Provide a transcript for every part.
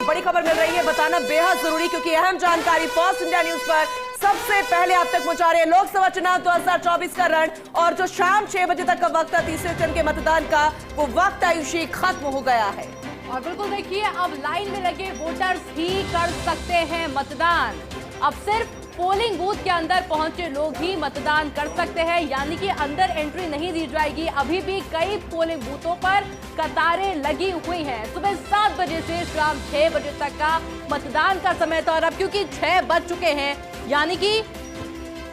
बड़ी खबर मिल रही है, बताना बेहद जरूरी क्योंकि अहम जानकारी फर्स्ट इंडिया न्यूज पर सबसे पहले आप तक पहुंचा रहे हैं। लोकसभा चुनाव 2024 का रण और जो शाम 6 बजे तक का वक्त था तीसरे चरण के मतदान का, वो वक्त आयुषी खत्म हो गया है। और बिल्कुल देखिए, अब लाइन में लगे वोटर्स ही कर सकते हैं मतदान। अब सिर्फ पोलिंग बूथ के अंदर पहुंचे लोग ही मतदान कर सकते हैं, यानी कि अंदर एंट्री नहीं दी जाएगी। अभी भी कई पोलिंग बूथों पर कतारें लगी हुई हैं। सुबह 7 बजे से शाम 6 बजे तक का मतदान का समय था और अब क्योंकि 6 बज चुके हैं, यानी कि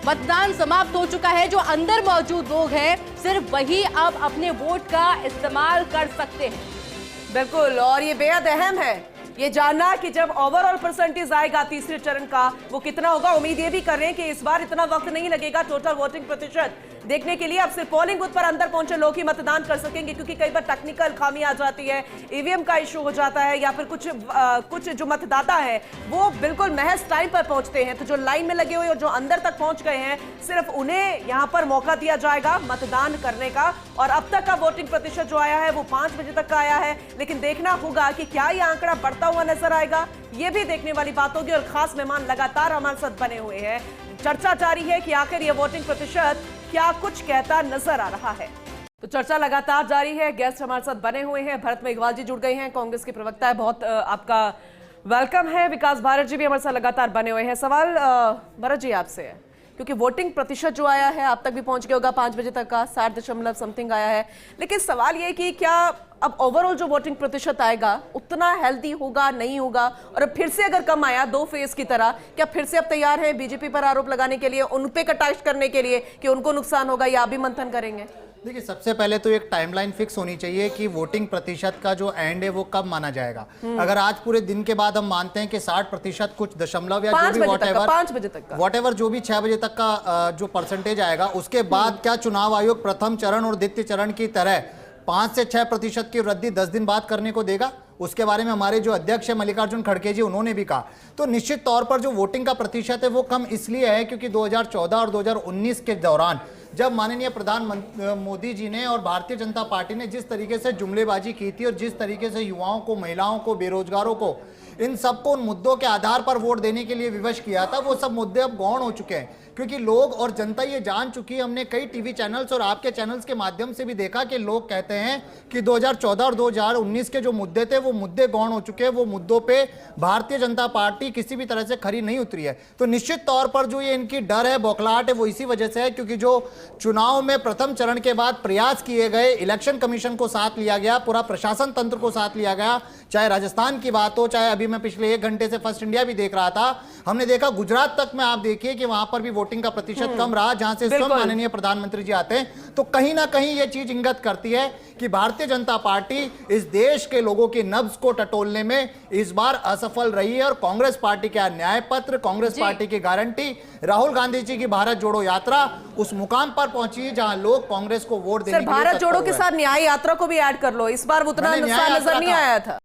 मतदान समाप्त हो चुका है। जो अंदर मौजूद लोग हैं सिर्फ वही अब अपने वोट का इस्तेमाल कर सकते हैं। बिल्कुल, और ये बेहद अहम है ये जानना कि जब ओवरऑल परसेंटेज आएगा तीसरे चरण का वो कितना होगा। उम्मीद ये भी कर रहे हैं कि इस बार इतना वक्त नहीं लगेगा टोटल वोटिंग प्रतिशत देखने के लिए। अब सिर्फ पोलिंग बूथ पर अंदर पहुंचे लोग ही मतदान कर सकेंगे क्योंकि कई बार टेक्निकल खामी आ जाती है, ईवीएम का इशू हो जाता है या फिर कुछ जो मतदाता है वो बिल्कुल महज टाइम पर पहुंचते हैं। तो जो लाइन में लगे हुए और जो अंदर तक पहुंच गए हैं सिर्फ उन्हें यहां पर मौका दिया जाएगा मतदान करने का। और अब तक का वोटिंग प्रतिशत जो आया है वो 5 बजे तक का आया है, लेकिन देखना होगा कि क्या ये आंकड़ा बढ़ता हुआ नजर आएगा, ये भी देखने वाली बात होगी। और खास मेहमान लगातार हमारे साथ बने हुए हैं। चर्चा जारी है कि आखिर ये वोटिंग प्रतिशत क्या कुछ कहता नजर आ रहा है। तो चर्चा लगातार जारी है। गेस्ट हमारे साथ बने हुए हैं। भरत मेघवाल जी जुड़ गए हैं, कांग्रेस के प्रवक्ता है, बहुत आपका वेलकम है। विकास भारत जी भी हमारे साथ लगातार बने हुए हैं। सवाल भरत जी आपसे है क्योंकि वोटिंग प्रतिशत जो आया है आप तक भी पहुंच गया होगा 5 बजे तक का 60.समथिंग आया है, लेकिन सवाल ये कि क्या अब ओवरऑल जो वोटिंग प्रतिशत आएगा उतना हेल्दी होगा नहीं होगा, और अब फिर से अगर कम आया 2 फेज की तरह, क्या फिर से अब तैयार हैं बीजेपी पर आरोप लगाने के लिए, उन पे कटाक्ष करने के लिए कि उनको नुकसान होगा, या भी मंथन करेंगे? देखिए, सबसे पहले तो एक टाइमलाइन फिक्स होनी चाहिए कि वोटिंग प्रतिशत का जो एंड है वो कब माना जाएगा। अगर आज पूरे दिन के बाद हम मानते हैं कि 60% कुछ दशमलव या जो भी 5 बजे तक का वॉटेवर जो भी 6 बजे तक का जो परसेंटेज आएगा, उसके बाद क्या चुनाव आयोग प्रथम चरण और द्वितीय चरण की तरह 5 से 6% की वृद्धि 10 दिन बाद करने को देगा? उसके बारे में हमारे जो अध्यक्ष है मल्लिकार्जुन खड़गे जी, उन्होंने भी कहा। तो निश्चित तौर पर जो वोटिंग का प्रतिशत है वो कम इसलिए है क्योंकि 2014 और 2019 के दौरान जब माननीय प्रधानमंत्री मोदी जी ने और भारतीय जनता पार्टी ने जिस तरीके से जुमलेबाजी की थी और जिस तरीके से युवाओं को, महिलाओं को, बेरोजगारों को, इन सबको उन मुद्दों के आधार पर वोट देने के लिए विवश किया था, वो सब मुद्दे अब गौण हो चुके हैं क्योंकि लोग और जनता ये जान चुकी है। हमने कई टीवी चैनल्स और आपके चैनल्स के माध्यम से भी देखा कि लोग कहते हैं कि 2014 और 2019 के जो मुद्दे थे वो मुद्दे गौण हो चुके हैं, वो मुद्दों पे भारतीय जनता पार्टी किसी भी तरह से खरी नहीं उतरी है। तो निश्चित तौर पर जो ये इनकी डर है, बौखलाहट है, वो इसी वजह से है क्योंकि जो चुनाव में प्रथम चरण के बाद प्रयास किए गए, इलेक्शन कमीशन को साथ लिया गया, पूरा प्रशासन तंत्र को साथ लिया गया, चाहे राजस्थान की बात हो, चाहे अभी मैं पिछले 1 घंटे से फर्स्ट इंडिया भी देख रहा था, हमने देखा गुजरात तक में आप देखिए कि वहां पर भी वोटिंग का प्रतिशत कम रहा, जहां से स्वयं माननीय प्रधानमंत्री जी आते हैं। तो कहीं ना कहीं यह चीज इंगित करती है कि भारतीय जनता पार्टी इस देश के लोगों की नब्ज को टटोलने में इस बार असफल रही है। और कांग्रेस पार्टी का न्याय पत्र, कांग्रेस पार्टी की गारंटी, राहुल गांधी जी की भारत जोड़ो यात्रा उस मुकाम पर पहुंची जहां लोग कांग्रेस को वोट देने के लिए भारत जोड़ो के साथ न्याय यात्रा को भी ऐड कर लो, इस बार उतना नुकसान नजर नहीं आया था।